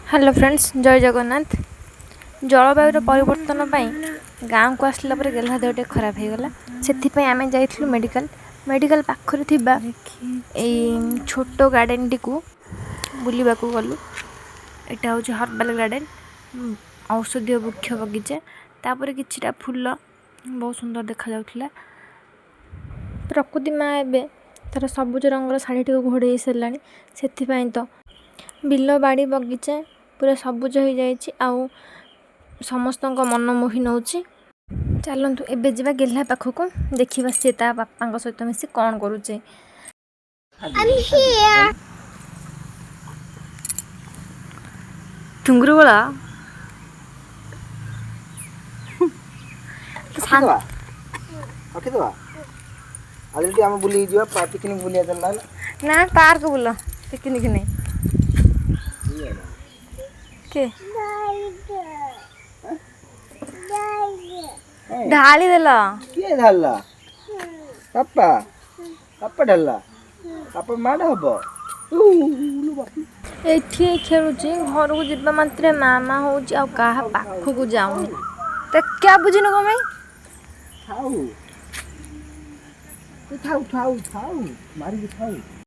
Hello friends, जय जगन्नाथ। जलवायु परिवर्तन गाँव को आसला गेल्हा देह खराब हो गला से आम जाइलु मेडिकल पाखर छोट गार्डन टी को बुलवा गलु। यहाँ हूँ हर्बाल गार्डन, औषधीय वृक्ष बगीचा, तापर कि फूल बहुत सुंदर देखा जाउथला। प्रकृति माँ एवं तार सबुज रंगर शाढ़ी टी घोड़े सारा से तो बिल बाड़ी बगीचा पूरा सबुज हो जाए आउ समस्त मन मोहि नौ। चलतु एबे जा गेल्हा पाखक देखा सी ता बापा सहित मिसी कौन करुचे। ठुंगुर बड़ा ना पार्क बुल पिकनिक नहीं के ढाली देला किए ढालला पापा पापा ढालला पापा माड हबो एठी खेलुची घर को जिबा मात्रे मामा होउची आ काहा पाखु को जाउनी त क्या बुझिन को मैं खाऊ खाऊ खाऊ खाऊ मारी खाऊ।